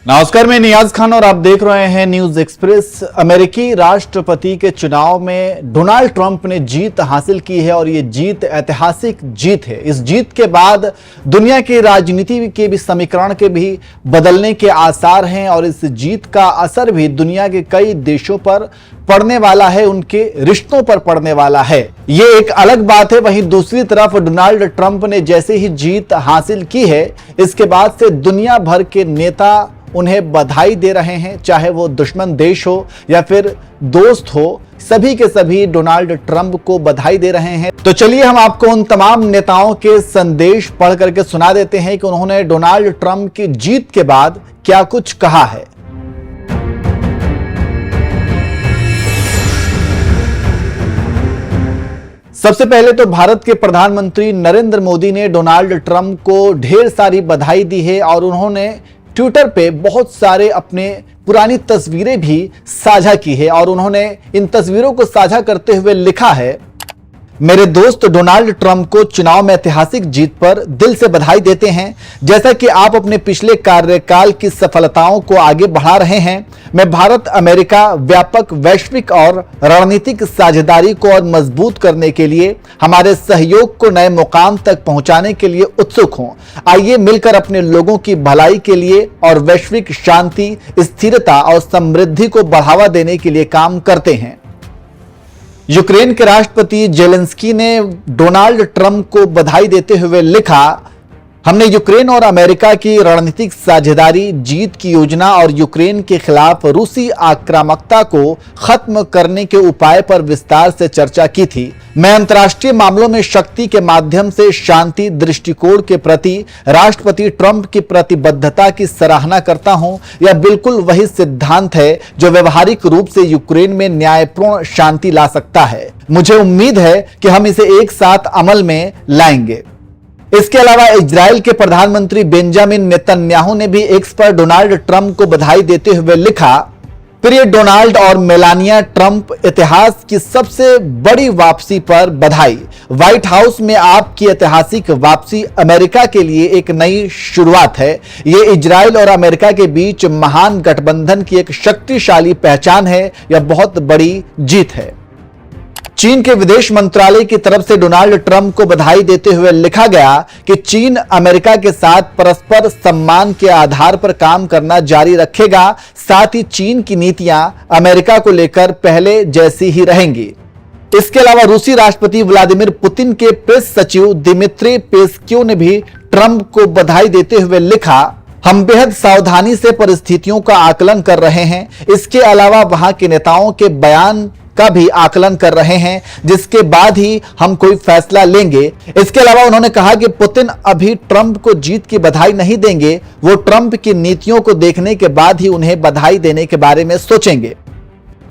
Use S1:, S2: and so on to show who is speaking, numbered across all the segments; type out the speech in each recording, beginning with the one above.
S1: नमस्कार, मैं नियाज खान और आप देख रहे हैं न्यूज एक्सप्रेस। अमेरिकी राष्ट्रपति के चुनाव में डोनाल्ड ट्रंप ने जीत हासिल की है और ये जीत ऐतिहासिक जीत है। इस जीत के बाद दुनिया की राजनीति के भी समीकरण के भी बदलने के आसार हैं और इस जीत का असर भी दुनिया के कई देशों पर पड़ने वाला है, उनके रिश्तों पर पड़ने वाला है। ये एक अलग बात है। वहीं दूसरी तरफ डोनाल्ड ट्रंप ने जैसे ही जीत हासिल की है, इसके बाद से दुनिया भर के नेता उन्हें बधाई दे रहे हैं, चाहे वो दुश्मन देश हो या फिर दोस्त हो, सभी के सभी डोनाल्ड ट्रंप को बधाई दे रहे हैं। तो चलिए हम आपको उन तमाम नेताओं के संदेश पढ़ करके सुना देते हैं कि उन्होंने डोनाल्ड ट्रंप की जीत के बाद क्या कुछ कहा है। सबसे पहले तो भारत के प्रधानमंत्री नरेंद्र मोदी ने डोनाल्ड ट्रंप को ढेर सारी बधाई दी है और उन्होंने ट्विटर पे बहुत सारे अपने पुरानी तस्वीरें भी साझा की है और उन्होंने इन तस्वीरों को साझा करते हुए लिखा है, मेरे दोस्त डोनाल्ड ट्रंप को चुनाव में ऐतिहासिक जीत पर दिल से बधाई देते हैं। जैसा कि आप अपने पिछले कार्यकाल की सफलताओं को आगे बढ़ा रहे हैं, मैं भारत अमेरिका व्यापक वैश्विक और रणनीतिक साझेदारी को और मजबूत करने के लिए हमारे सहयोग को नए मुकाम तक पहुंचाने के लिए उत्सुक हूं। आइए मिलकर अपने लोगों की भलाई के लिए और वैश्विक शांति, स्थिरता और समृद्धि को बढ़ावा देने के लिए काम करते हैं। यूक्रेन के राष्ट्रपति जेलेंस्की ने डोनाल्ड ट्रंप को बधाई देते हुए लिखा, हमने यूक्रेन और अमेरिका की रणनीतिक साझेदारी, जीत की योजना और यूक्रेन के खिलाफ रूसी आक्रामकता को खत्म करने के उपाय पर विस्तार से चर्चा की थी। मैं अंतर्राष्ट्रीय मामलों में शक्ति के माध्यम से शांति दृष्टिकोण के प्रति राष्ट्रपति ट्रंप की प्रतिबद्धता की सराहना करता हूं। यह बिल्कुल वही सिद्धांत है जो व्यवहारिक रूप से यूक्रेन में न्यायपूर्ण शांति ला सकता है। मुझे उम्मीद है कि हम इसे एक साथ अमल में लाएंगे। इसके अलावा इजराइल के प्रधानमंत्री बेंजामिन नेतन्याहू ने भी एक्स पर डोनाल्ड ट्रंप को बधाई देते हुए लिखा, प्रिय डोनाल्ड और मेलानिया ट्रंप, इतिहास की सबसे बड़ी वापसी पर बधाई। व्हाइट हाउस में आपकी ऐतिहासिक वापसी अमेरिका के लिए एक नई शुरुआत है। ये इजराइल और अमेरिका के बीच महान गठबंधन की एक शक्तिशाली पहचान है। यह बहुत बड़ी जीत है। चीन के विदेश मंत्रालय की तरफ से डोनाल्ड ट्रंप को बधाई देते हुए लिखा गया कि चीन अमेरिका के साथ परस्पर सम्मान के आधार पर काम करना जारी रखेगा। साथ ही चीन की नीतियां अमेरिका को लेकर पहले जैसी ही रहेंगी। इसके अलावा रूसी राष्ट्रपति व्लादिमीर पुतिन के प्रेस सचिव दिमित्री पेस्क्यू ने भी ट्रंप को बधाई देते हुए लिखा, हम बेहद सावधानी से परिस्थितियों का आकलन कर रहे हैं। इसके अलावा वहां के नेताओं के बयान का भी आकलन कर रहे हैं, जिसके बाद ही हम कोई फैसला लेंगे। इसके अलावा उन्होंने कहा कि पुतिन अभी ट्रंप को जीत की बधाई नहीं देंगे, वो ट्रंप की नीतियों को देखने के बाद ही उन्हें बधाई देने के बारे में सोचेंगे।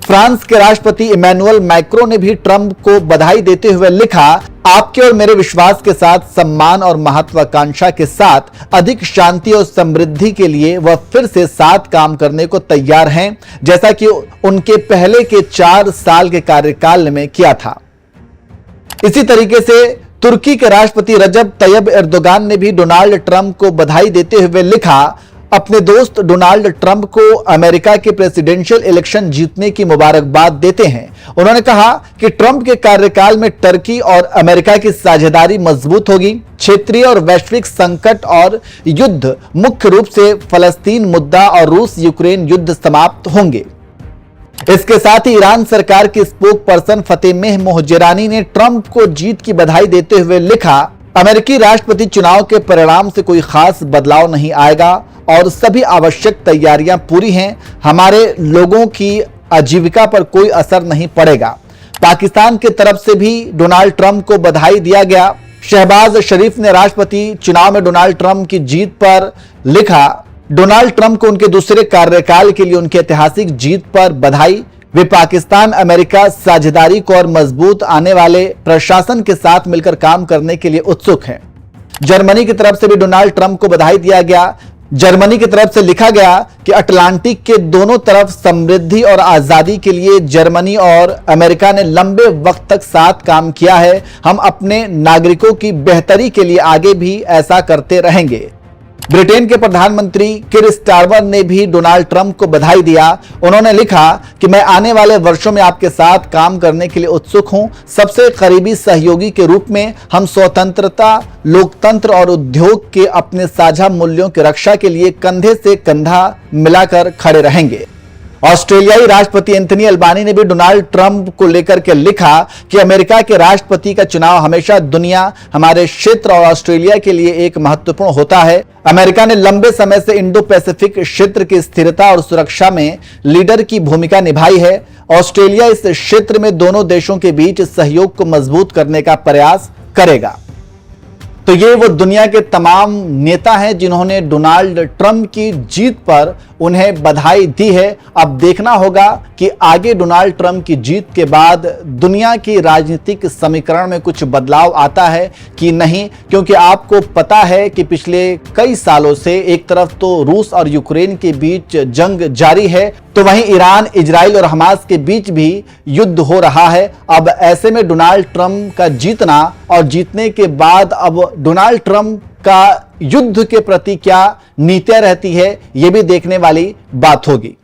S1: फ्रांस के राष्ट्रपति इमैनुअल मैक्रों ने भी ट्रंप को बधाई देते हुए लिखा, आपके और मेरे विश्वास के साथ, सम्मान और महत्वाकांक्षा के साथ अधिक शांति और समृद्धि के लिए वह फिर से साथ काम करने को तैयार हैं, जैसा कि उनके पहले के 4 साल के कार्यकाल में किया था। इसी तरीके से तुर्की के राष्ट्रपति रजब तैयब एर्दोगान ने भी डोनाल्ड ट्रंप को बधाई देते हुए लिखा, अपने दोस्त डोनाल्ड ट्रंप को अमेरिका के प्रेसिडेंशियल इलेक्शन जीतने की मुबारकबाद देते हैं। उन्होंने कहा कि ट्रंप के कार्यकाल में टर्की और अमेरिका की साझेदारी मजबूत होगी। क्षेत्रीय और वैश्विक संकट और युद्ध, मुख्य रूप से फलस्तीन मुद्दा और रूस यूक्रेन युद्ध समाप्त होंगे। इसके साथ ही ईरान सरकार की स्पोक पर्सन फतेमेह मोहजेरानी ने ट्रंप को जीत की बधाई देते हुए लिखा, अमेरिकी राष्ट्रपति चुनाव के परिणाम से कोई खास बदलाव नहीं आएगा और सभी आवश्यक तैयारियां पूरी हैं। हमारे लोगों की आजीविका पर कोई असर नहीं पड़ेगा। पाकिस्तान की तरफ से भी डोनाल्ड ट्रंप को बधाई दिया गया। शहबाज शरीफ ने राष्ट्रपति चुनाव में डोनाल्ड ट्रंप की जीत पर लिखा, डोनाल्ड ट्रंप को उनके दूसरे कार्यकाल के लिए उनकी ऐतिहासिक जीत पर बधाई। वे पाकिस्तान अमेरिका साझेदारी को और मजबूत आने वाले प्रशासन के साथ मिलकर काम करने के लिए उत्सुक हैं। जर्मनी की तरफ से भी डोनाल्ड ट्रंप को बधाई दिया गया। जर्मनी की तरफ से लिखा गया कि अटलांटिक के दोनों तरफ समृद्धि और आजादी के लिए जर्मनी और अमेरिका ने लंबे वक्त तक साथ काम किया है। हम अपने नागरिकों की बेहतरी के लिए आगे भी ऐसा करते रहेंगे। ब्रिटेन के प्रधानमंत्री कीर स्टारमर ने भी डोनाल्ड ट्रंप को बधाई दिया। उन्होंने लिखा कि मैं आने वाले वर्षों में आपके साथ काम करने के लिए उत्सुक हूं। सबसे करीबी सहयोगी के रूप में हम स्वतंत्रता, लोकतंत्र और उद्योग के अपने साझा मूल्यों की रक्षा के लिए कंधे से कंधा मिलाकर खड़े रहेंगे। ऑस्ट्रेलियाई राष्ट्रपति एंथनी अल्बानी ने भी डोनाल्ड ट्रंप को लेकर के लिखा कि अमेरिका के राष्ट्रपति का चुनाव हमेशा दुनिया, हमारे क्षेत्र और ऑस्ट्रेलिया के लिए एक महत्वपूर्ण होता है। अमेरिका ने लंबे समय से इंडो पैसिफिक क्षेत्र की स्थिरता और सुरक्षा में लीडर की भूमिका निभाई है। ऑस्ट्रेलिया इस क्षेत्र में दोनों देशों के बीच सहयोग को मजबूत करने का प्रयास करेगा। तो ये वो दुनिया के तमाम नेता हैं जिन्होंने डोनाल्ड ट्रंप की जीत पर उन्हें बधाई दी है। अब देखना होगा कि आगे डोनाल्ड ट्रंप की जीत के बाद दुनिया की राजनीतिक समीकरण में कुछ बदलाव आता है कि नहीं, क्योंकि आपको पता है कि पिछले कई सालों से एक तरफ तो रूस और यूक्रेन के बीच जंग जारी है, तो वहीं ईरान, इजराइल और हमास के बीच भी युद्ध हो रहा है। अब ऐसे में डोनाल्ड ट्रंप का जीतना और जीतने के बाद अब डोनाल्ड ट्रंप का युद्ध के प्रति क्या नीतियां रहती है, यह भी देखने वाली बात होगी।